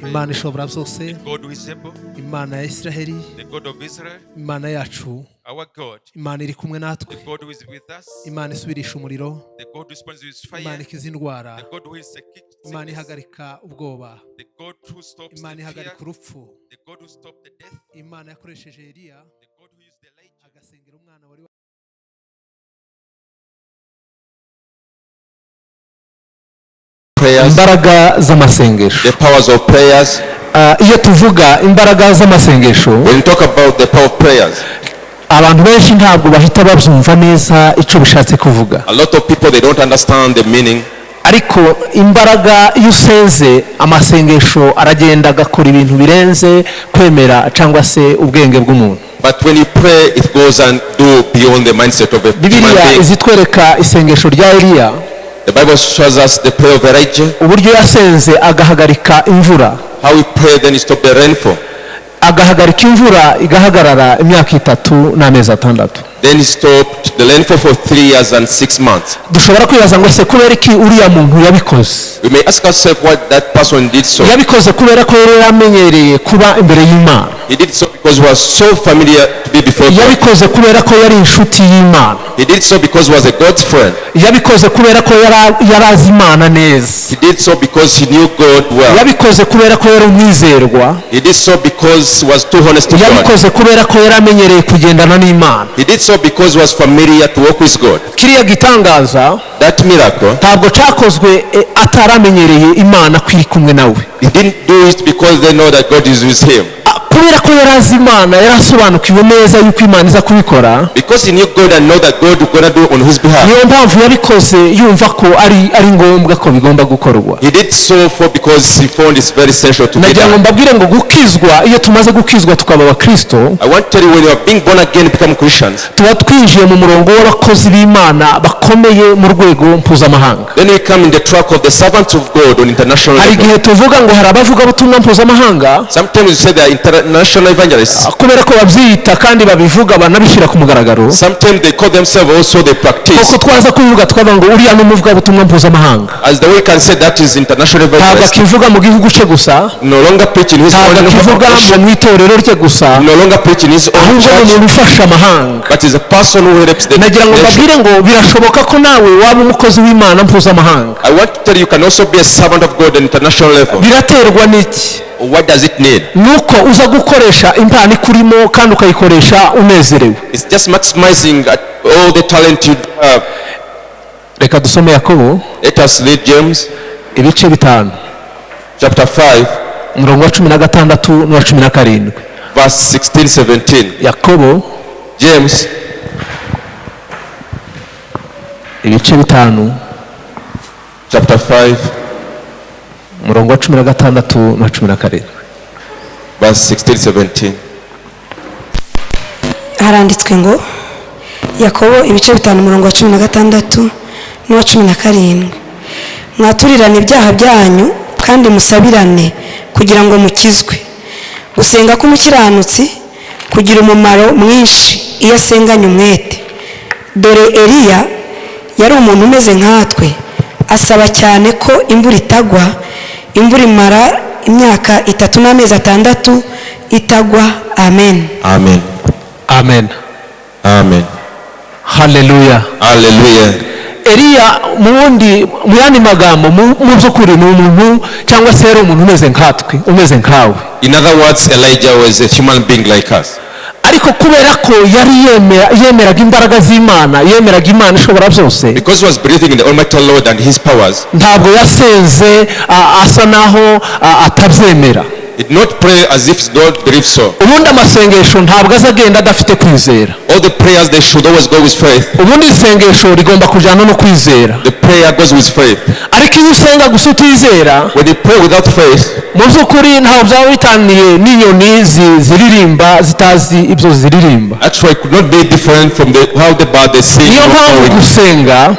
Imana ishobora byose, Imana ya Israheli, Imana yacu, Imana iri kumwe natwe, Imana isubirisha umuriro, Imana ikiza indwara, Imana ihagarika ubwoba, Imana ihagarika urupfu, Imana yakoresheje Eliya agasengera umwana wari imbaraga z'amasengesho. The powers of prayers. Iyo tuvuga imbaraga z'amasengesho, when you talk about the power of prayers, abantu benshi ntabwo bahita babyumva neza icyo bishatse kuvuga. A lot of people, they don't understand the meaning. Ariko imbaraga iyo usenze amasengesho aragenda agakora ibintu birenze kwemera cyangwa se ubwenge bw'umuntu. But when you pray, it goes and do beyond the mindset of a human Bibiliya being. izitwereka isengesho rya Eliya. The Bible shows us the prayer of Elijah. Uburyo yasenze agahagarika imvura. How he prayed, then he stopped the rainfall. Agahagarika imvura igahagarara imyaka 3 n'amezi 6. Then he stopped the rainfall for 3 years and 6 months. Dushobora kwibaza ngo se kubera iki uriya muntu yabikoze? We may ask ourselves why that person did so. Yabikoze kubera ko yari yamenyereye kuba imbere y'Imana. He did so because he was so familiar to be before God. Yabikoze kubera ko yari inshuti y'Imana. He did so because he was a God's friend. Yabikoze kubera ko yarazi Imana neza. He did so because he knew God well. Yabikoze kubera ko yari umwizerwa. He did so because he was too honest to God. Yabikoze kubera ko yaramenyereye kugendana n'Imana. He did so because he was familiar to walk with God. Kiriya gitangaza, that miracle, ntabwo cyakozwe ataramenyereye Imana kwiri kumwe nawe. He didn't do it because they know that God is with him. Kubera ko yarazi Imana, yarasobanukiwe neza yuko Imana iza kubikora. Because he knew God and know that God is going to do on his behalf. Niyo mpamvu yabikoze yumva ko ari ngombwa ko bigomba gukorwa. He did so for because he found it's very essential to be done. Nagira ngo mbabwire ngo gukizwa, iyo tumaze gukizwa tukaba abakristo, I want to tell you, when you are being born again, become Christians, tuba twinjiye mu murongo w'abakozi b'Imana bakomeye mu rwego mpuzamahanga. Then we come in the track of the servants of God on international level. Hari igihe tuvuga ngo hari abavuga ubutumwa mpuzamahanga. Sometimes you say they are international evangelists. Kubera ko babyita kandi babivuga banabishyira ku mugaragaro. Sometimes they call themselves also they practice. Kuko twaza kuvuga twavuga ngo uriya n'umuvuga ubutumwa mpuzamahanga. As the way can say that is international evangelist. Ntabwo akivuga mu gihugu cye gusa. No longer preach in his own nation. Akivuga mu itorero rye gusa. No longer preach in his own church. Ahubwo ni ufasha amahanga. But is a person who helps the nation. Nagira ngo mbabwire ngo birashoboka ko nawe waba umukozi w'Imana mpuzamahanga. I want to tell you, you can also be a servant of God at international level. Biraterwa n'iki? What does it need? Nuko uza gukoresha impano ikurimo kandi ukayikoresha unezerewe. It's just maximizing all the talent you have. Reka dusome Yakobo. Let us read James. Ibice 5. Chapter 5. Umurongo wa 16 n'uwa 17. Verse 16-17. Yakobo. James. Ibice 5. Chapter 5. Umurongo wa 16 n'uwa 17. Verse 16-17. Haranditswe ngo Yakobo ibice 5 umurongo wa 16 n'uwa 17. Mwaturirane ibyaha byanyu kandi musabirane kugira ngo mukizwe. Gusenga k'umukiranutsi kugira umumaro mwinshi iyo asenganye umwete. Dore Eliya yari umuntu umeze nkatwe, asaba cyane ko imvura itagwa. Imvura imara imyaka 3 n'amezi 6 itagwa. Amen. Amen. Amen. Amen. Hallelujah. Hallelujah. Eliya mu yandi magambo mu by'ukuri ni umuntu cyangwa se yari umuntu umeze nkatwe, umeze nkawe. In other words, Elijah was a human being like us. Ariko kubera ko yari yemeraga imbaraga z'Imana, yemeraga Imana ishobora byose. Because he was believing in the Almighty Lord and his powers. Ntabwo yasenze asa naho atabyemera. He did not pray as if God believed so. Ubundi amasengesho ntabwo azagenda adafite kwizera. All the prayers, they should always go with faith. Ubundi isengesho rigomba kujyana no kwizera. The prayer goes with faith. Ariko iyo usenga gusa utizera, when you pray without faith, mu by'ukuri ntaho byaba bitaniye n'inyoni ziririmba zitazi ibyo ziririmba. Actually, it could not be different from how the bird they sing. Niyo mpamvu gusenga,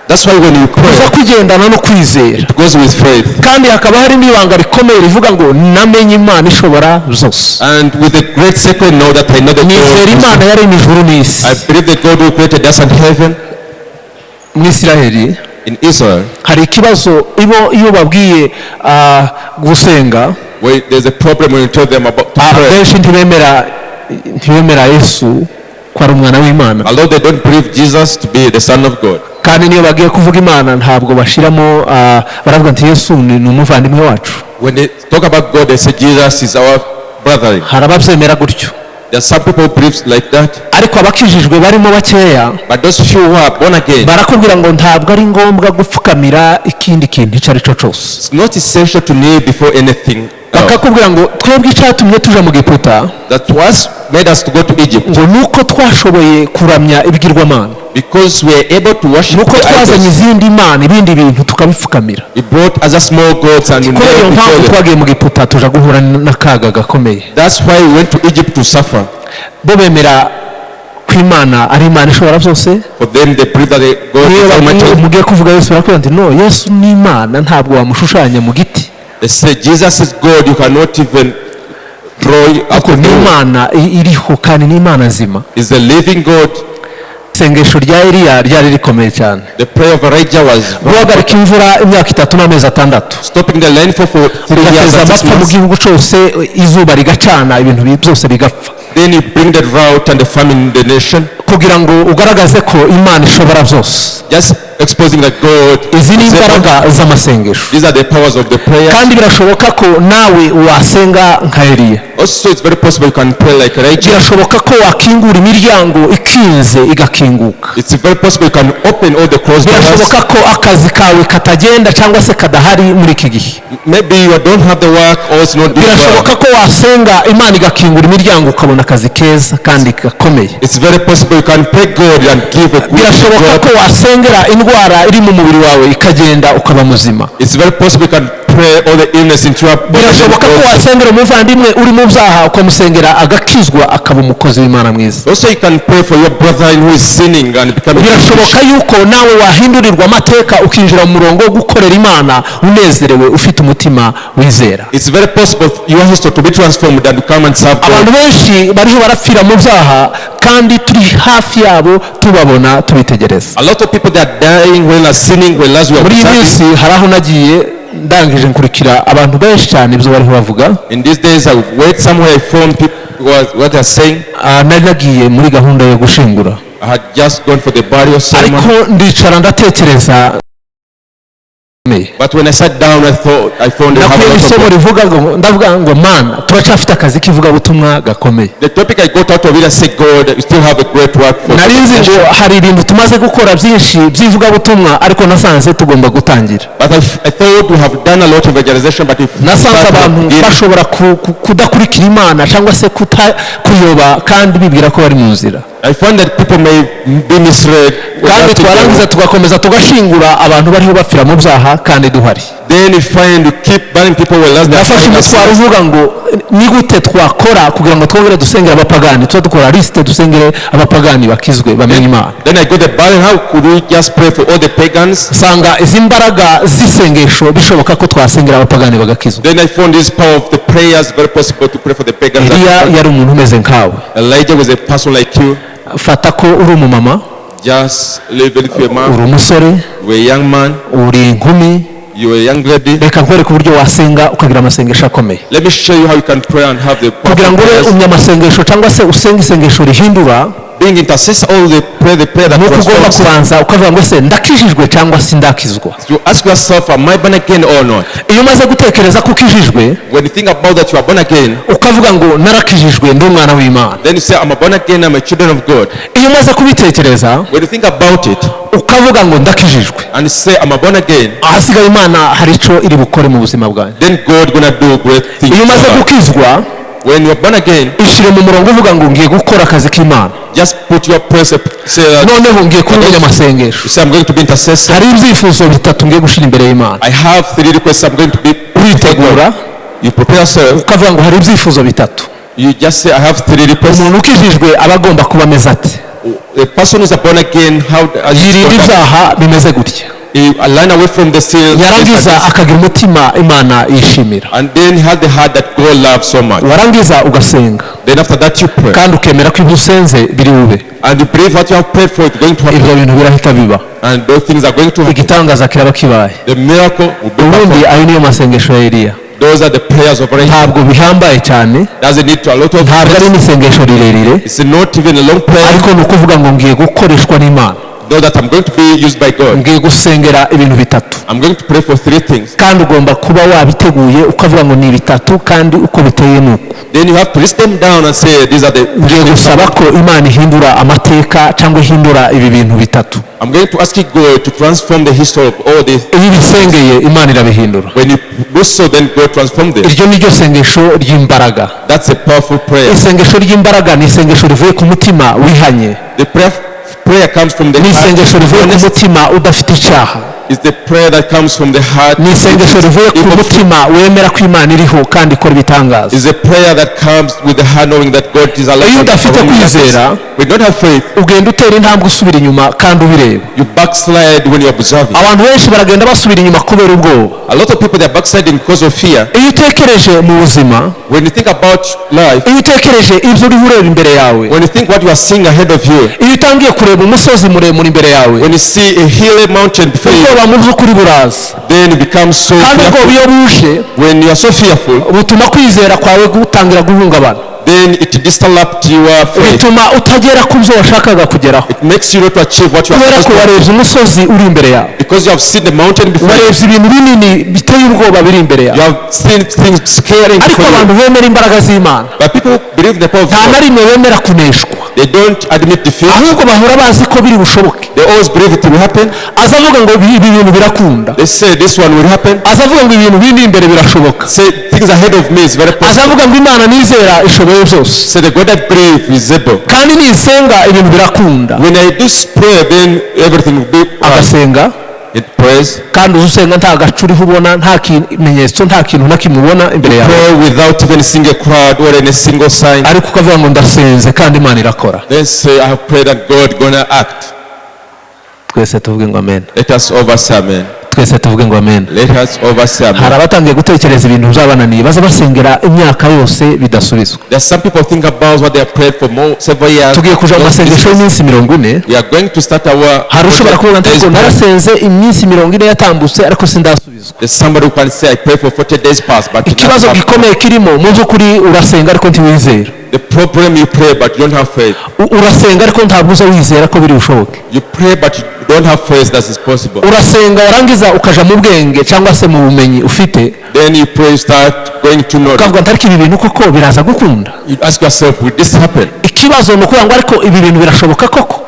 that's why when you pray, uza kugendana no kwizera. It goes with faith. Kandi hakaba hari n'ibanga rikomeye rivuga ngo namenye Imana ishobora byose. And with the great secret know that I know the God. I believe that God who created us and heaven. Mu Isiraheli in Israel, hari ikibazo iyo babwiye gusenga, where there's a problem when you tell them about to pray. benshi ntibemera Yesu ko ari umwana w'Imana, Although they don't believe Jesus to be the Son of God. kandi niyo bagiye kuvuga Imana ntabwo bashiramo baravuga nti Yesu ni umuvandimwe wacu. When they talk about God, they say Jesus is our brother. Hari ababyemera gutyo, There are some people who believe like that, ariko abakijijwe barimo bakeya but those few who are born again, barakubwira ngo ntabwo ari ngombwa gupfukamira ikindi kintu icyo ari cyo cyose. it's not essential to kneel before anything else. Bakakubwira ngo twebwe icyatumye tuja mu Giputa That was made us to go to Egypt, ngo nuko twashoboye kuramya ibigirwamana, because we are able to worship nuko the twazanye idols. izindi mana, ibindi bintu tukabipfukamira. He brought other small gods and we kubera iyo knelt mpamvu before them. twagiye mu Giputa tuja guhura n'akaga gakomeye. That's why we went to Egypt to suffer. Bo bemera ko Imana ari Imana ishobora byose. For them, they believe that God Niyo is Almighty. mugiye kuvuga Yesu barakubwira nti no, Yesu ni Imana, ntabwo wamushushanya mu giti, They say Jesus is God. You cannot even draw up kuko ni the Imana iriho kandi ni Imana nzima. is the living God. Isengesho rya Eliya ryari rikomeye cyane, The prayer of Elijah was guhagarika imvura imyaka 3 n'amezi 6, stopping the rain for 3 years ugateza and 6 amapfa mu months. gihugu cyose, izuba rigacana, ibintu byose bigapfa, Then you bring the drought and the famine in the nation, kugira ngo ugaragaze ko Imana ishobora byose. just exposing that God Izi ni is able. imbaraga z'amasengesho, These are the powers of the prayer. kandi birashoboka ko nawe wasenga nka Eliya. Also, it's very possible you can pray like Elijah. Birashoboka ko wakingura imiryango ikinze igakinguka. It's very possible you can open all the closed doors. Birashoboka ko akazi kawe katagenda cyangwa se kadahari muri iki gihe. Maybe you don't have the work or it's not doing well. Birashoboka ko wasenga Imana igakingura imiryango ukabona akazi keza kandi gakomeye. It's very possible you can pray God and give a good Birashoboka job. ko wasengera indwara iri mu mubiri wawe ikagenda ukaba muzima. It's very possible you can pray all the illness into your body. Birashoboka ko wasengera umuvandimwe uri mu byaha ukamusengera agakizwa akaba umukozi w'Imana mwiza. Also, you can pray for your brother who is sinning and become a Christian. Birashoboka yuko nawe wahindurirwa amateka ukinjira mu murongo wo gukorera Imana unezerewe ufite umutima wizera. It's very possible your history to be transformed and come and serve Abantu God. benshi bariho barapfira mu byaha kandi turi hafi yabo tubabona tubitegereza. A lot of people that are dying when are sinning, whereas we are Muri iyi observing. minsi hari aho nagiye ndangije nkurikira abantu benshi cyane ibyo bariho bavuga. In these days, I wait somewhere, I found people what they are saying. Nari nagiye muri gahunda yo gushingura, I had just gone for the burial ceremony. ariko ndicara ndatekereza. But when I sat down, I found I have a nakuye lot of isomo work. rivuga ngo ndavuga ngo mana turacyafite akazi k'ivugabutumwa gakomeye. The topic I got out of it, I said, God, we still have a great work for Nari nzi ngo hari ibintu tumaze gukora byinshi by'ivugabutumwa, ariko nasanze tugomba gutangira. But I thought we have done a lot of evangelization, but if Nasanze abantu bashobora kudakurikira Imana cyangwa se kuyoba kandi bibwira ko bari mu nzira, I found that people may be misled. kandi twarangiza tugakomeza tugashingura abantu bariho bapfira mu byaha kandi duhari. Then you find you keep burning people whereas they are Nafashe dying as umutwaro sinners. uvuga ngo ni gute twakora kugira ngo twongere dusengere abapagani, tuba dukora lisite dusengere abapagani bakizwe bamenye Imana. Then I got the burden. How could we just pray for all the pagans? Sanga izi mbaraga z'isengesho bishoboka ko twasengera abapagani bagakizwa. Then I found this power of the prayers very possible to pray for the pagans. Eliya yari umuntu umeze nkawe. Elijah was a person like you. Fata ko uri umumama, Just live with your uri man. umusore, You were a young man. uri inkumi. You were a young lady. Reka nkwereke uburyo wasenga ukagira amasengesho akomeye, Let me show you how you can pray and have the power kugira of ngo ube prayers. umunyamasengesho cyangwa se usenge isengesho rihindura. Being intercessor, all the prayer that Nuko ugomba transforms. kubanza ukavuga ngo ese ndakijijwe cyangwa si ndakizwa. You ask yourself, am I born again or not? Iyo umaze gutekereza ko ukijijwe, When you think about that, you are born again. ukavuga ngo narakijijwe ndi umwana w'Imana. Then you say, I'm born again, I'm a children of God. Iyo umaze kubitekereza When you think about it ukavuga ngo ndakijijwe, and you say, I'm born again, ahasigaye Imana hari icyo iri bukore mu buzima bwanjye. then God gonna do great things. Iyo umaze gukizwa, When you're born again, ishyire mu murongo uvuga ngo ngiye gukora akazi k'Imana, just put your precept. Say that noneho ngiye kuba umunyamasengesho. you say, I'm going to be intercessor. Hari ibyifuzo bitatu ngiye gushyira imbere y'Imana. I have 3 requests. I'm going to be Uritegura You prepare yourself. ukavuga ngo hari ibyifuzo bitatu. You just say, I have 3 requests. Umuntu ukijijwe aba agomba kuba ameze ate? A person who's born again, how Yirinda ibyaha bimeze gutya. He aligned away from the sins. yarangiza akagira umutima imana yishimira, And then he had the heart that God loves so much. warangiza ugasenga Then after that you pray. kandi ukemera ko ibyo usenze biri bube, And you believe what you have prayed for is going to happen. ibyo bintu birahita biba, And those things are going to happen. igitangaza kiraba kibaye. The miracle will be ubundi performed. ayo niyo masengesho ya Eliya, Those are the prayers of Elijah. ntabwo bihambaye cyane, Doesn't need to a lot of ntabwo ari prayers. n'isengesho rirerire, It's not even a long prayer. ariko ni ukuvuga ngo ngiye gukoreshwa n'Imana, Know that I'm going to be used by God. ngiye gusengera ibintu bitatu, I'm going to pray for 3 things. kandi ugomba kuba wabiteguye ukavuga ngo ni bitatu kandi uko biteye nuko. Then you have to list them down and say these are the ngiye 3 things. gusaba ko Imana ihindura amateka cyangwa ihindura ibi bintu bitatu. I'm going to ask you God to transform the history of all these. iyo bisengeye Imana irabihindura. When you do so, then God transform them. iryo ni ryo sengesho ry'imbaraga. That's a powerful prayer. isengesho ry'imbaraga ni isengesho rivuye ku mutima wihanye, The prayer comes from the ni heart. isengesho rivuye ku mutima udafite icyaha, It's the prayer that comes from the heart. ni isengesho rivuye ku mutima wemera ko Imana iriho kandi ikora ibitangaza. It's a prayer that comes with the heart knowing that God is alive. iyo udafite kwizera We don't have faith. ugenda utera intambwe usubira inyuma kandi ubireba. You backslide when you're observing. abantu benshi baragenda basubira inyuma kubera ubwoba. A lot of people, they're backsliding because of fear. iyo utekereje mu buzima, When you think about life, iyo utekereje ibyo uriho ureba imbere yawe, when you think what you are seeing ahead of you, iyo utangiye kureba umusozi muremure imbere yawe, when you see a hilly mountain before you, ubwoba mu by'ukuri buraza, then you become so kandi ubwoba fearful. iyo buje When you are so fearful, butuma kwizera kwawe gutangira guhungabana, then it disrupts your faith. bituma utagera ku byo washakaga kugeraho, It makes you not to achieve what you are kubera ko supposed to. warebye umusozi uri imbere yawe, Because you have seen the mountain before you. warebye ibintu binini biteye ubwoba biri imbere You yawe. have seen things scaring ariko before abantu you. bemera imbaraga z'Imana But people who believe in the power of nta na God, rimwe bemera kuneshwa, they don't admit defeat. ahubwo bahora bazi ko biri bushoboke. They always believe it will happen. aza avuga ngo ibi bintu birakunda, They say this one will happen. aza avuga ngo ibintu biri imbere birashoboka, Say things ahead of me is very aza possible. avuga ngo Imana nizera ishoboye byose, Say the God I believe is able. kandi nisenga ibintu birakunda. When I do pray, then everything will be agasenga it prays. kandi uzusenga nta gacu uriho ubona, nta kimenyetso, nta kintu na kimwe ubona imbere yawe, Pray without even seeing a crowd or any single sign. ariko ukavuga ngo ndasenze kandi Imana irakora. Then say I have prayed that God gonna act. twese tuvuge ngo amen, Let us over say amen. twese tuvuge ngo amen. Let us over say hari amen. abatangiye gutekereza ibintu byabananiye, baza basengera imyaka yose bidasubizwa. There's some people think about what they have prayed for several years. tugiye kuja mu masengesho y'iminsi 40. We are going to start our. hari ushobora kuvuga ngo narasenze iminsi 40 yatambutse ariko sindasubizwa. There's somebody who can say I pray for 40 days past, but ikibazo gikomeye kirimo mu by'ukuri urasenga ariko ntiwizera. the problem you pray but you don't have faith. urasenga ariko ntabwo uza wizera ko biri bushoboke. You pray but you don't have faith that is possible. urasenga warangiza ukaja mu bwenge cyangwa se mu bumenyi ufite, Then you pray, start going to know. ukavuga ntariko ibi bintu koko biraza gukunda. You ask yourself, will this happen? ikibazo ni ukuvuga ngo ariko ibi bintu birashoboka koko.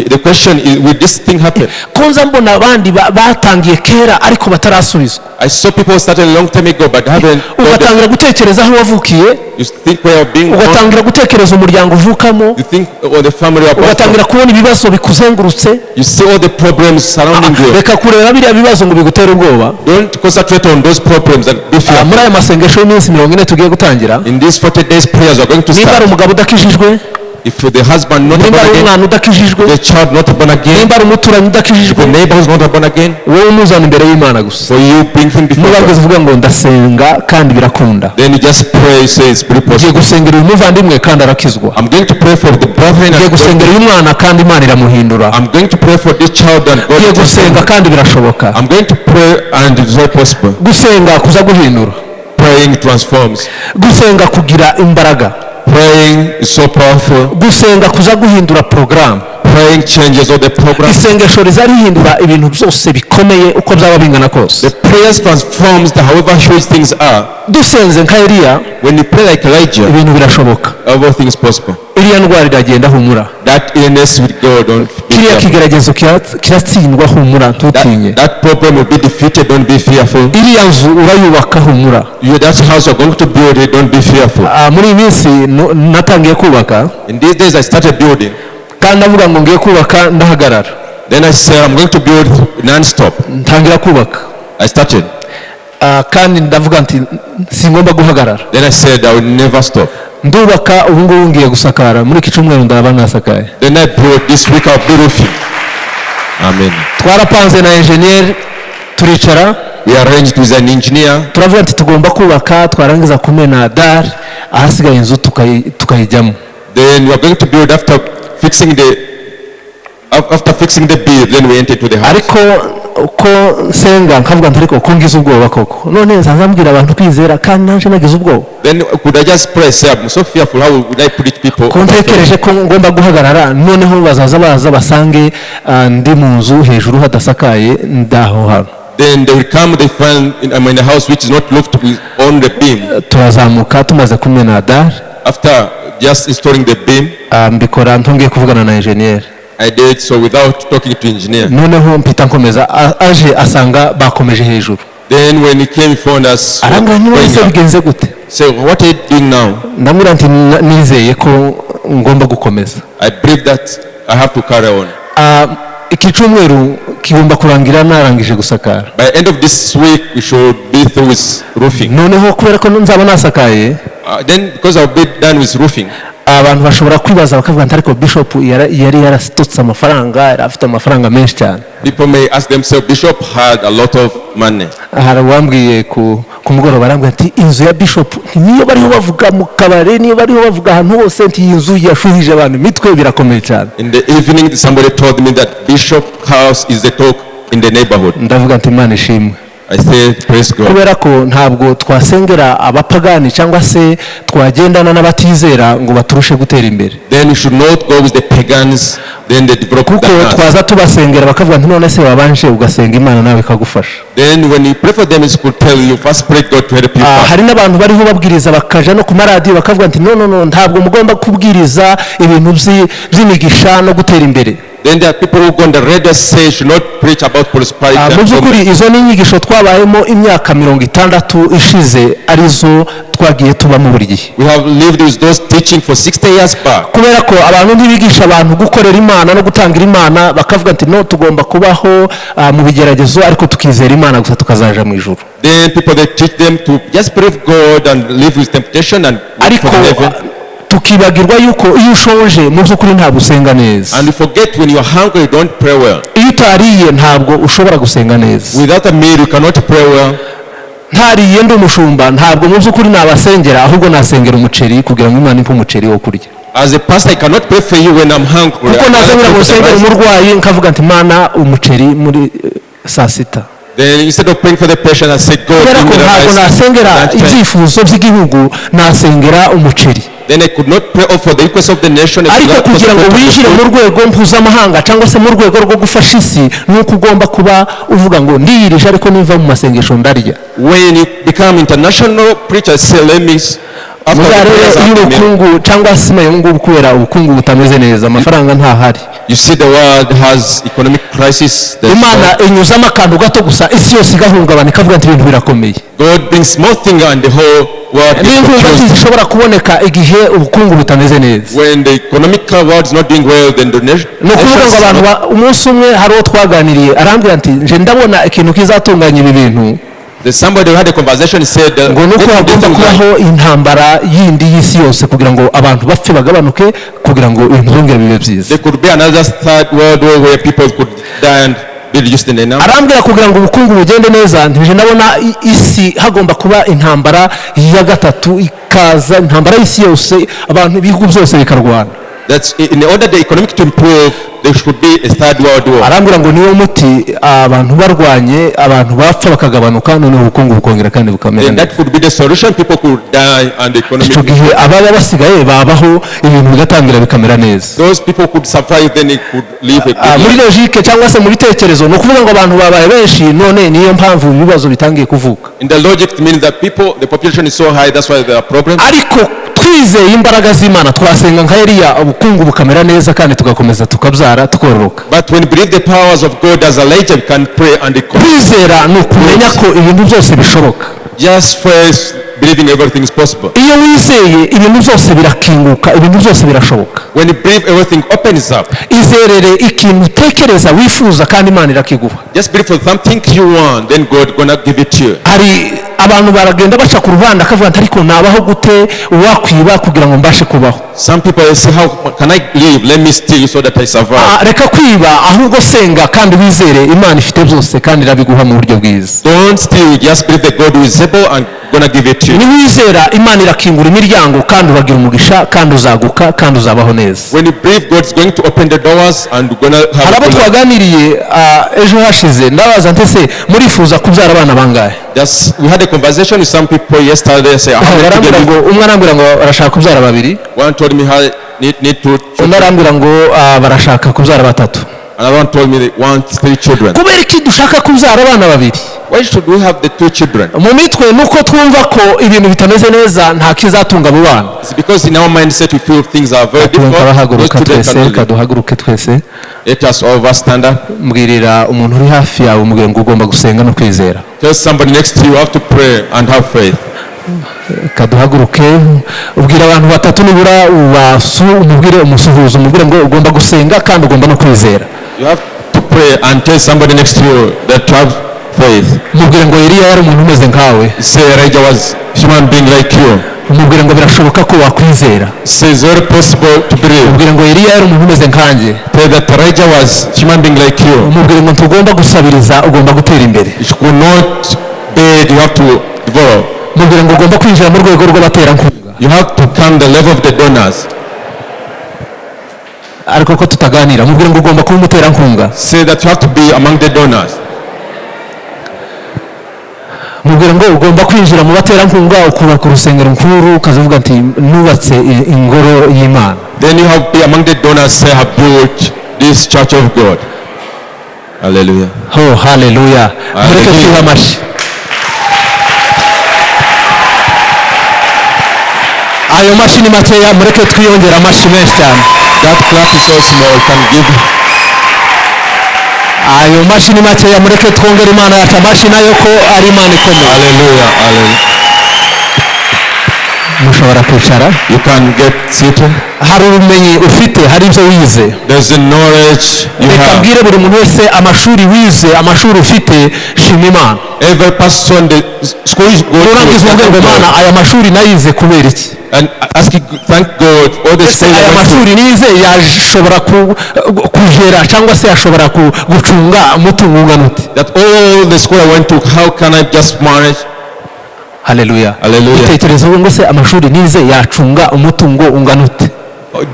The question is, will this thing happen? kunza mbona abandi batangiye kera ariko batarasubizwa. I saw people started a long time ago but haven't. ugatangira gutekereza aho wavukiye, You think where you're being born. ugatangira gutekereza umuryango uvukamo, You think all the family you are born ugatangira from. kubona ibibazo bikuzengurutse. You see all the problems surrounding you. reka kureba biriya bibazo ngo bigutere ubwoba. Don't concentrate on those problems and be muri fearful. aya masengesho y'iminsi 40 tugiye gutangira, In these 40 days prayers, we're going to nimba ari start. umugabo udakijijwe, If the husband not nimba born ari again, umwana udakijijwe, the child not born again, nimba ari umuturanyi udakijijwe, the neighbor who's not born again, wowe umuzana imbere y'Imana gusa. for you bring him before nubageze God. uvuga ngo ndasenga kandi birakunda. Then you just pray, say it's pretty ugiye possible. gusengera uyu muvandimwe kandi arakizwa. I'm going to pray for the brethren ugiye and gusengera God. uyu mwana kandi Imana iramuhindura. I'm going to pray for this child and God. ugiye gusenga kandi birashoboka. I'm going to pray and it's very possible. gusenga kuza guhindura. Praying transforms. gusenga kugira imbaraga. Praying is so powerful. gusenga kuza guhindura porogaramu. Praying changes all the program. isengesho riza rihindura ibintu byose bikomeye uko byaba bingana kose. The prayers transforms the however huge things are. dusenze nka Eliya, When you pray like Elijah, ibintu birashoboka. everything is possible. iriya ndwara iragenda humura. That illness with God, don't be kiriya fearful. kigeragezo kiratsindwa humura ntutinye. That problem will be defeated, don't be fearful. iriya nzu urayubaka humura. That house you're going to build it, don't be fearful. muri iyi minsi natangiye kubaka In these days I started building. kandi ndavuga ngo ngiye kubaka ndahagarara. Then I said I'm going to build non-stop. ntangira kubaka. I started. kandi ndavuga nti singomba guhagarara. Then I said I will never stop. ndubaka ubu ngubu ngiye gusakara muri iki cyumweru ndaba nasakaye. Then I built this week I'll be roofing. Amen. twarapanze na enjeniyeri turicara We arranged with an engineer. turavuga ati tugomba kubaka twarangiza kumena dari ahasigaye inzu tukayijyamo. Then we are going to build after fixing the bill, then we enter to the house. ariko uko nsenga nkavuga nti ariko ko ngize ubwoba koko none nzaza mbwira abantu kwizera kandi nanje nagize ubwoba. Then could I just pray, say, I'm so fearful, how would I preach people? ko ntekereje ko ngomba guhagarara noneho bazaza basange ndi mu nzu hejuru hadasakaye ndaho hano. Then they will come, they find I'm in a house which is not roofed on the beam. turazamuka tumaze kumena dari After just installing the beam, mbikora ntongeye kuvugana na enjeniyeri. I did so without talking to engineer. noneho mpita nkomeza aje asanga bakomeje hejuru. Then when he came, he found us arambwira niba going ese up. bigenze gute. So what are you doing now? ndamubwira nti nizeye ko ngomba gukomeza. I believe that I have to carry on. iki cyumweru kigomba kurangira narangije gusakara. By the end of this week, we should be through with roofing. noneho kubera ko nzaba nasakaye Then because I'll be done with roofing, abantu bashobora kwibaza bakavuga nti ariko bishop yari yarasitutse amafaranga yari afite amafaranga menshi cyane. people may ask themselves, Bishop had a lot of money. hari uwambwiye ku mugoroba arambwira ati inzu ya bishop niyo bariho bavuga mu kabare niyo bariho bavuga ahantu hose nti iyi nzu yashuhije abantu imitwe birakomeye cyane. In the evening, somebody told me that Bishop house is the talk in the neighborhood. ndavuga nti Imana ishimwe. I said, praise God. kubera ko ntabwo twasengera abapagani cyangwa se twagendana n'abatizera ngo baturushe gutera imbere. Then you should not go with the pagans, then they develop kuko than us. twaza tubasengera bakavuga nti none se wabanje ugasenga Imana nawe ikagufasha. Then when you pray for them, it could tell you first pray God to help you. hari n'abantu bariho babwiriza bakaja no ku maradiyo bakavuga nti no ntabwo mugomba kubwiriza ibintu by'imigisha no gutera imbere. Then there are people who go on the radio say should not preach about prosperity. mu by'ukuri izo ni inyigisho twabayemo imyaka 60 ishize arizo twagiye tubamo buri gihe. We have lived with those teaching for 60 years back. kubera ko abantu ntibigisha abantu gukorera Imana no gutangira Imana bakavuga nti no tugomba kubaho mu bigeragezo ariko tukizera Imana gusa tukazaja mu ijuru. Then people they teach them to just believe God and live with temptation and ariko for heaven. tukibagirwa yuko iyo ushonje mu by'ukuri ntabwo usenga neza. And you forget when you are hungry you don't pray well. iyo utariye ntabwo ushobora gusenga neza. Without a meal you cannot pray well. ntariye ndi umushumba ntabwo mu by'ukuri nabasengera ahubwo nasengera umuceri kugira ngo Imana impe umuceri wo kurya. As a pastor I cannot pray for you when I'm hungry. kuko nazabura gusengera umurwayi nkavuga nti Mana umuceri muri saa sita. Then instead of praying for the patient I say God kubera give ko me the ntabwo rice. nasengera ibyifuzo by'igihugu nasengera umuceri. Then I could not pray for the request of the nation. ariko kugira ngo winjire mu rwego mpuzamahanga cyangwa se mu rwego rwo gufasha isi nuko ugomba kuba uvuga ngo ndiyirije ariko niva mu masengesho ndarya. When you become international preacher say let me ubukungu cyangwa se ubu ngubu kubera ubukungu butameze neza amafaranga ntahari. You see the world has economic crisis. Imana inyuzamo akantu gato gusa isi yose igahungabana ikavuga nti ibintu birakomeye. God brings small thing and the whole world is confused. zishobora kuboneka igihe ubukungu butameze neza. When the economic world is not doing well then the nation. No kuvuga ngo abantu umunsi umwe hari uwo twaganiriye arambwira ati nje ndabona ikintu kizatunganya ibi bintu. Somebody who had a conversation said ngo nuko hagomba kubaho intambara yindi y'isi yose kugira ngo abantu bapfe bagabanuke kugira ngo ibintu byongere bibe byiza. There could be another third world war where people could die and be reduced in the number. arambwira kugira ngo ubukungu bugende neza ntije ndabona isi hagomba kuba intambara ya gatatu ikaza intambara y'isi yose abantu ibihugu byose bikarwana. That's in order the economic to improve there should be a third world war. arambwira ngo niyo muti abantu barwanye abantu bapfa bakagabanuka none ubukungu bukongera kandi bukamera. Then that could be the solution, people could die and the economy. icyo gihe ababa basigaye babaho ibintu bigatangira bikamera neza. Those people could survive then they could live a good muri logique cyangwa se mu bitekerezo no kuvuga ngo abantu babaye benshi none niyo mpamvu ibibazo bitangiye kuvuka. In the logic it means that the population is so high that's why there are problems. ariko twizeye imbaraga z'Imana twasenga nka Eliya ubukungu bukamera neza kandi tugakomeza tukabyara tukororoka. But when we believe the powers of God as Elijah we can pray and kwizera ni ukumenya ko ibintu byose bishoboka. Just first believing everything is possible. iyo wizeye ibintu byose birakinguka ibintu byose birashoboka. When you believe everything opens up. izerere ikintu utekereza wifuza kandi Imana irakiguha. Just believe for something you want then God gonna give it to you. hari abantu baragenda baca ku ruhande akavuga ati ariko nabaho gute wakwiba kugira ngo mbashe kubaho. Some people will say, how can I live? Let me steal so that I survive. Reka kwiba ahubwo senga kandi wizere Imana ifite byose kandi irabiguha mu buryo bwiza. Don't steal, just believe that God is able and gonna give it to you. Niwizera Imana irakingura imiryango kandi uragira umugisha kandi uzaguka kandi uzabaho neza. When you believe God is going to open the doors and you're gonna have Harabo twaganiriye ejo hashize ndabaza ntese murifuza kubyara abana bangahe? we had a conversation with some people yesterday. Say, umwe arambwira ngo arashaka kubyara babiri. One told me how need to. Undi arambwira ngo barashaka kubyara batatu. Another one told me they want 3 children. Kubera iki dushaka kubyara abana babiri? Why should we have the 2 children? Mu mitwe nuko twumva ko ibintu bitameze neza nta kizatunga abo bana. It's because in our mindset we feel things are very difficult. Kaduhaguruke twese. Let us all of us stand up. Mbwirira umuntu uri hafi yawe umubwire ngo ugomba gusenga no kwizera. Tell somebody next to you have to pray and have faith. Kaduhaguruke ubwira abantu batatu nibura umubwire umusuhuza umubwire ngo ugomba gusenga kandi ugomba no kwizera. You have to pray and tell somebody next to you that you have faith. Mubwire ngo Eliya yari umuntu umeze nkawe. Say Elijah was human being like you. Mubwire ngo birashoboka ko wakwizera. Say it's very possible to believe. Mubwire ngo Eliya yari umuntu umeze nkanjye. Say that Elijah was human being like you. Mubwire ngo tugomba gusabiriza ugomba gutera imbere. You could not beg, you have to develop. Mubwire ngo ugomba kwinjira mu rwego rw'abaterankunga. You have to come the level of the donors. Ariko ko tutaganira mubwire ngo ugomba kuba umuterankunga. Say that you have to be among the donors. Mubwire ngo ugomba kwinjira mu baterankunga ukubaka urusengero nkuru ukazavuga ati nubatse ingoro y'Imana. Then you have to be among the donors. Say I have built this church of God. Hallelujah. Oh, hallelujah. Mureke tuha amashi. Ayo mashi ni makeya mureke twiyongera amashi menshi cyane. That clap is so small, can give. Ayo mashi ni makeya mureke twongere Imana yacu amashi nayo ko ari Imana ikomeye. Hallelujah, hallelujah. Mushobora kwicara. You can get seated. Hari ubumenyi ufite, hari ibyo wize. There's a knowledge you have. Reka mbwire buri muntu wese amashuri wize, amashuri ufite, shima Imana. Every person the school is going to Imana aya mashuri nayize kubera iki? And asking, thank God, all the schools aya mashuri nize yashobora kujera cyangwa se yashobora gucunga umutungo ungana ute? That all the school I went to, how can I just manage? Hallelujah. Hallelujah. Utekereza ngo se amashuri nize yacunga umutungo ungana ute?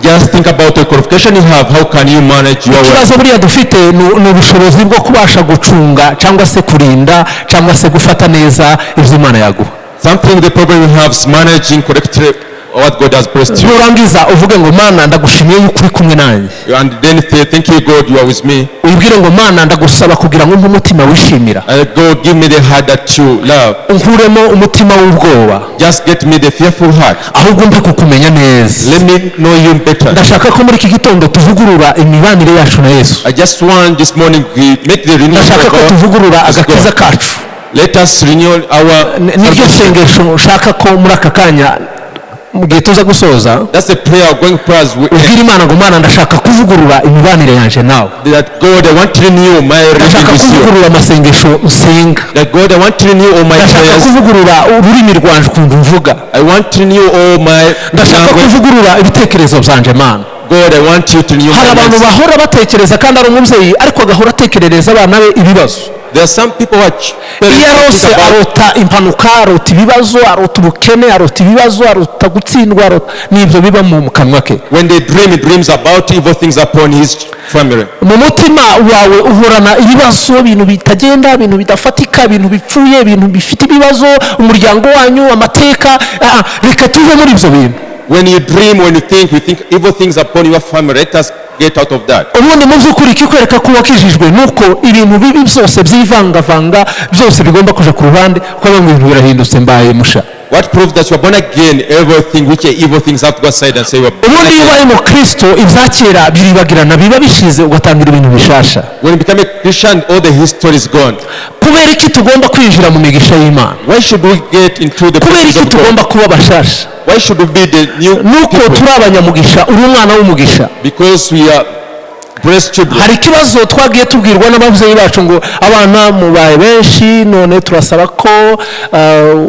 Just think about the qualification you have. How can you manage your wealth? Ikibazo buriya dufite ni ubushobozi bwo kubasha gucunga cyangwa se kurinda cyangwa se gufata neza ibyo Imana yaguha. Something the problem you have is managing correctly what God has blessed you. Nurangiza uvuge ngo Mana ndagushimiye yuko uri kumwe nanjye. And then thank you God, you are with me. Ubwire ngo Mana ndagusaba kugira ngo umutima wishimira. God give me the heart that you love. Unkuremo umutima w'ubwoba. Just get me the fearful heart. Ahubwo mbe kukumenya neza. Let me know you better. Ndashaka ko muri iki gitondo tuvugurura imibanire yacu na Yesu. I just want this morning we make the renewal. Ndashaka ko tuvugurura agakiza kacu. Let us renew our. Niryo sengesho nshaka ko muri aka kanya mugihe tuza gusoza. That's the prayer going prayers. Ubwira Imana ngo Mana ndashaka kuvugurura imibanire yanje nawe. That God I want to renew my relationship with you. Ndashaka kuvugurura amasengesho nsenga. That God I want to renew all my prayers. Ndashaka kuvugurura ururimi rwanje ukuntu mvuga. I want to renew all my. Ndashaka kuvugurura ibitekerezo byanje Mana. God, I want you to renew my. Hari abantu bahora batekereza kandi ari umubyeyi ariko agahora atekerereza abana be ibibazo. There are some people iyo arose arota impanuka, arota ibibazo, arota ubukene, arota ibibazo, arota gutsindwa, n'ibyo biba mu kanwa ke. When they dream, he dreams about evil things upon his family. Mu mutima wawe uhorana ibibazo, ibintu bitagenda, ibintu bidafatika, ibintu bipfuye, ibintu bifite ibibazo, umuryango wanyu, amateka. Reka tuve muri ibyo bintu. When you dream, when you think, we think evil things upon your family. Let us get out of that. Ubundi mu by'ukuri kikwereka ko wakijijwe nuko ibintu bibi byose byivangavanga byose bigomba kuja ku ruhande kuko ibintu birahindutse mbaye musha. What proves that you are born again? Everything which are evil things have to go aside and say you are born again. Ubundi iyo ubaye mu Kristo ibyakera biribagirana biba bishize ugatangira ibintu bishasha. When you become a Christian, all the history is gone. Kubera iki tugomba kwinjira mu migisha y'Imana? Why should we get into the kubera iki tugomba kuba bashasha? Why should we be the new nuko people? turi abanyamugisha, uri umwana w'umugisha. Because we are bless children. hari ikibazo twagiye tubwirwa n'ababyeyi bacu ngo abana mubaye benshi none turasaba ko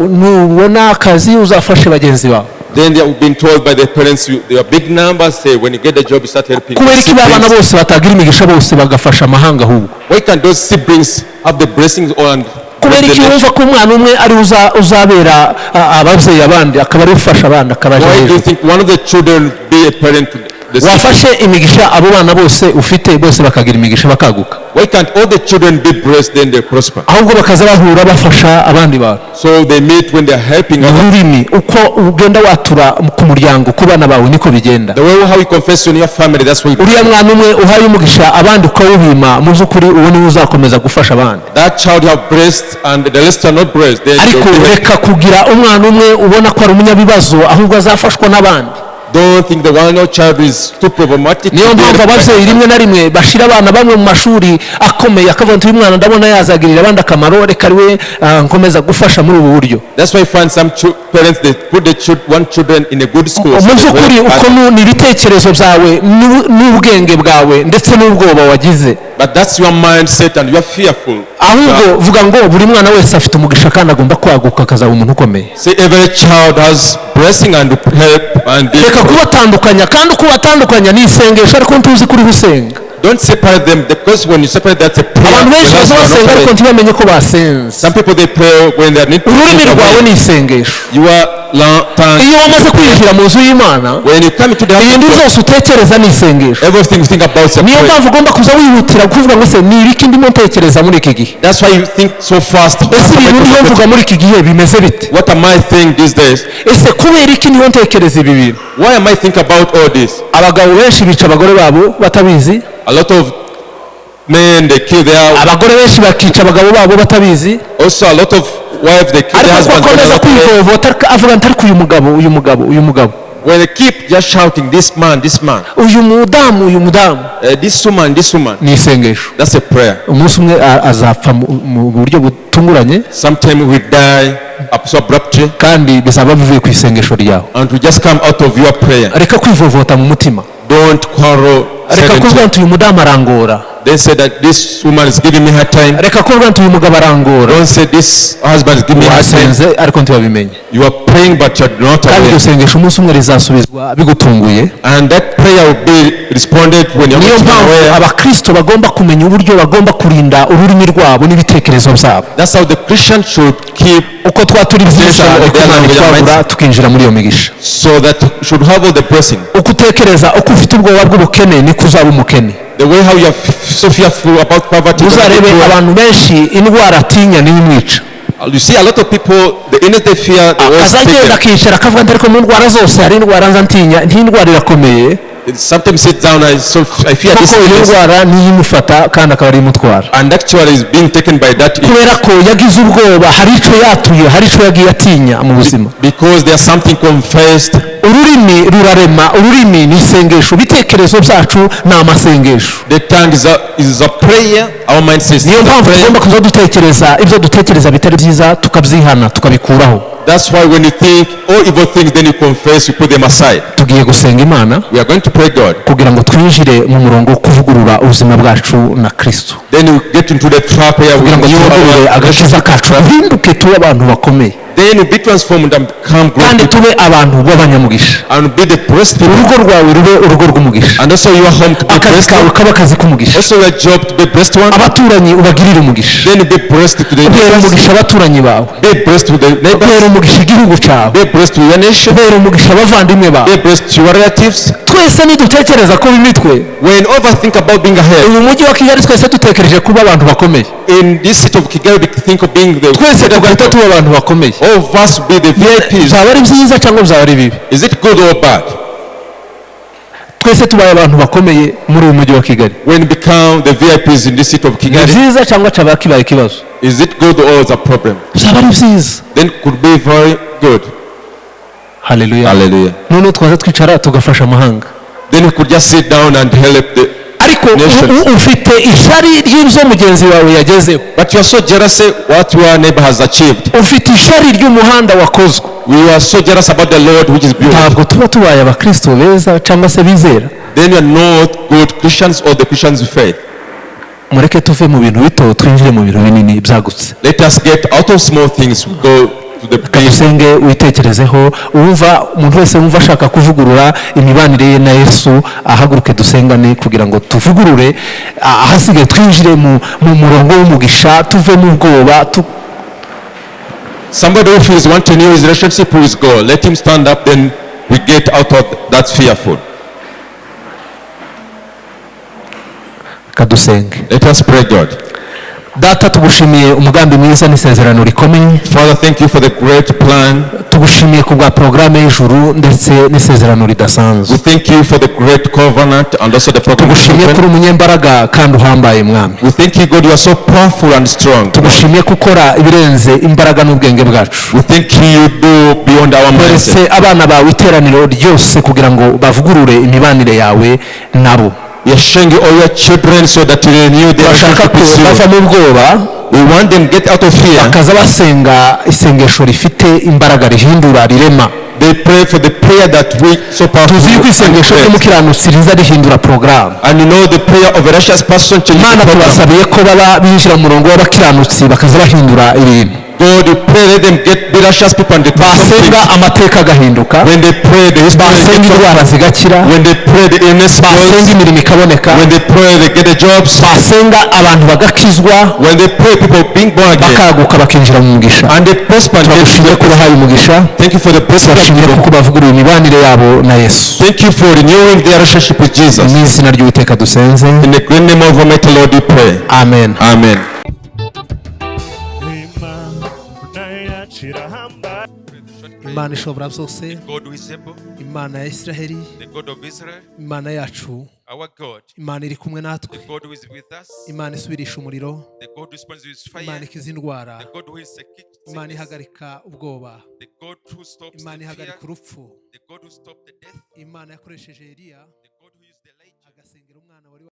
nubona akazi uzafashe bagenzi bawe. Then they have been told by their parents, they are big numbers, say when you get the job you start helping. kubera iki abana bose batagira imigisha bose bagafasha amahanga ahubwo? Why can't those siblings have the blessings on? kubera iki wumva ko umwana umwe ari uzabera ababyeyi abandi akaba ari ufasha abandi akabaje Why do you hejuru? think one of the children be a parent to the siblings? wafashe imigisha abo bana bose ufite bose bakagira imigisha bakaguka, Why can't all the children be blessed then they prosper? ahubwo bakaza bahura bafasha abandi bantu. So they meet when they are helping others. ururimi uko ugenda watura ku muryango ku bana bawe niko bigenda. The way how you confess in your family, that's what you uriya mwana umwe uhaye umugisha abandi ukawubima mu by'ukuri uwo niwe uzakomeza gufasha abandi. that child you have blessed and the rest are not blessed. Then ariko you'll be- reka kugira umwana umwe ubona ko ari umunyabibazo ahubwo azafashwa n'abandi. don't think the one child is too problematic. niyo mpamvu ababyeyi rimwe na rimwe bashira abana bamwe mu mashuri akomeye akavuga ati uyu mwana ndabona yazagirira abandi akamaro reka ariwe nkomeza gufasha muri ubu buryo. That's why you find some parents, they put the one children in a good school. mu by'ukuri uko ni ibitekerezo byawe n'ubwenge bwawe ndetse n'ubwoba wagize, But that's your mindset and you are fearful. ahubwo vuga ngo buri mwana wese afite umugisha kandi agomba kwaguka akazaba umuntu ukomeye. Say every child has blessing and help and reka kubatandukanya, kandi uko ubatandukanya ni isengesho ariko ntuzi kuri gusenga. don't separate them, because when you separate that's a prayer. abantu benshi Whereas baza you are not basenga ariko praying. ntibamenye ko basenze. Some people they pray when they are need ururimi rwawe ni isengesho. your tongue. iyo wamaze kwinjira mu nzu y'Imana When you come into the house of ibintu God, byose utekereza ni isengesho. everything you think about is a niyo prayer. mpamvu ugomba kuza wihutira kuvuga ngo se ni ibiki ndimo ntekereza muri iki gihe, That's why you think so fast. ese ibintu niyo mvuga muri iki gihe bimeze bite, What am I thinking these days? ese kubera iki niyo ntekereza ibi bintu. Why am I thinking about all this? abagabo benshi bica abagore babo batabizi, A lot of men they kill their abagore benshi bakica abagabo babo batabizi, also a lot of wives they kill their ariko husbands when akomeza they're not there. kwivovota avuga ati ariko uyu mugabo When they keep just shouting this man uyu mudamu this woman, ni isengesho. that's a prayer. umunsi umwe azapfa mu buryo butunguranye Sometimes we die so abruptly kandi bizaba bivuye ku isengesho ryawe. and we just come out of your prayer. reka kwivovota mu mutima, Don't quarrel. reka kuvuga ati uyu mudamu arangora, They say that this woman is giving me her time. reka kuvuga ati uyu mugabo arangora. Don't say this husband is giving me her time. wasenze ariko ntibabimenye, You are praying but you are not kandi aware. iryo sengesho umunsi umwe rizasubizwa bigutunguye. And that prayer will be responded when you are niyo not mpamvu aware. abakristo bagomba kumenya uburyo bagomba kurinda ururimi rwabo n'ibitekerezo byabo. That's how the Christian should keep, uko twaturi byiza Attention of uko their Imana language and itwagura minds. tukinjira muri iyo migisha. so that should have all the blessing. uko utekereza uko ufite ubwoba bw'ubukene niko uzaba umukene. The way how you are so fearful about poverty. uzarebe abantu benshi indwara atinya niyo imwica. You see a lot of people, the illness they fear, they always take azagenda them. akicara akavuga ati ariko mu ndwara zose hari indwara nza ntinya, ndwara irakomeye Sometimes sit down, I fear this kuko iyo illness. ndwara niyo imufata kandi akaba ari imutwara. And actually is being taken by that illness kubera ko yagize ubwoba, hari icyo yatuye, hari icyo yagiye atinya mu buzima. because there's something confessed. ururimi rurarema, ururimi ni isengesho, ibitekerezo byacu ni amasengesho. The tongue is a prayer. Our mind says niyo it's a mpamvu prayer. tugomba kuza dutekereza ibyo dutekereza bitari byiza tukabyihana tukabikuraho. That's why when you think all evil things, then you confess, you put them aside. tugiye gusenga Imana We are going to pray God. kugira ngo twinjire mu murongo wo kuvugurura ubuzima bwacu na Kristo, Then you get into the trap where we kugira ngo twivugurure agakiza kacu, duhinduke tube abantu bakomeye then you be transformed and become kandi great tube abantu b'abanyamugisha. and be the blessed people. urugo rwawe rube urugo rw'umugisha, And also your home to be akazi blessed. kawe kaba akazi k'umugisha, Also your job to be blessed one. abaturanyi ubagirire umugisha, Then you be blessed to the ubera neighbors. umugisha abaturanyi bawe, Be blessed to the ubera neighbors. umugisha igihugu cyawe, Be blessed to your nation. ubera umugisha abavandimwe bawe. Be blessed to your relatives. twese nidutekereza kuba imitwe, When overthink about being ahead, uyu mujyi wa Kigali twese dutekereje kuba abantu bakomeye, in this city of Kigali, we think of being the twese tugahita tuba abantu bakomeye. all of us be the VIPs. byaba ari byiza cyangwa byaba ari bibi, Is it good or bad? twese tubaye abantu bakomeye muri uyu mujyi wa Kigali, When we become the VIPs in this city of ni Kigali, byiza cyangwa cyaba kibaye ikibazo? is it good or is a problem? byaba ari byiza. Then it could be very good. haleluya. Hallelujah. noneho twaza twicara tugafasha amahanga, Then we could just sit down and help the ariko nations. ufite ishari ry'ibyo mugenzi wawe yagezeho, But you are so jealous what your neighbor has achieved. ufite ishari ry'umuhanda wakozwe. We are so jealous about the Lord which is beautiful. ntabwo tuba tubaye abakristo beza cyangwa se bizera. then you are not good Christians or the Christians' faith. mureke tuve mu bintu bito twinjire mu bintu binini byagutse. Let us get out of small things, go to the big. dusenge witekerezeho, uwumva umuntu wese wumva ashaka kuvugurura imibanire ye na Yesu ahaguruke dusengane kugira ngo tuvugurure ahasigaye twinjire mu murongo w'umugisha, tuve mu bwoba. Somebody who feels want to renew his relationship with God, let him stand up, then we get out of that fearful. Kadusenge. Let us pray God. Data, tugushimiye umugambi mwiza n'isezerano rikomeye. Father, thank you for the great plan. Tugushimiye ku bwa porogaramu y'ijuru ndetse n'isezerano ridasanzwe. We thank you for the great covenant and also the program. Tugushimiye kuri umunyembaraga kandi uhambaye mwami. We thank you, God, you are so powerful and strong. Tugushimiye gukora ibirenze imbaraga n'ubwenge bwacu. We thank you do beyond our minds. Twese abana bawe iteraniro ryose kugira ngo bavugurure imibanire yawe nabo. We are showing all your children so that you renew their relationship with you. Bava mu bwoba, we want them get out of fear. Bakaza basenga isengesho rifite imbaraga rihindura rirema. They pray for the prayer that we so powerful. Tuzi ko isengesho ry'umukiranutsi riza rihindura program. And you know the prayer of a righteous person changes. Mana tubasabiye ko baba binjira mu murongo w'abakiranutsi bakaza bahindura ibintu. God, you pray, let them get the righteous people and the basenga amateka agahinduka. When they pray, the basenga indwara zigakira. When they pray, the illness goes. Basenga imirimo ikaboneka. When they pray, they get the jobs. Basenga abantu bagakizwa. When they pray, people being born again. Bakaguka bakinjira mu mugisha. And they prosper. Turagushimiye ko ubahaye umugisha. Thank you for the blessing. Turagushimiye ko bavugurura imibanire yabo na Yesu. Thank you for renewing their relationship with Jesus. Mu izina ry'Uwiteka dusenze. In the great name of Almighty Lord we pray. Amen. Amen. Imana ishobora byose, God who is able, Imana ya Israheli, the God of Israel, Imana yacu, our God, Imana iri kumwe natwe, the God who is with us, Imana isubirisha umuriro, the God who responds with fire, Imana ikiza indwara, the God who is sickness, Imana ihagarika ubwoba, the God who stops Imana the fear, ihagarika urupfu, the God who stopped the death, Imana yakoresheje Eliya the God who used the light. agasengera umwana wari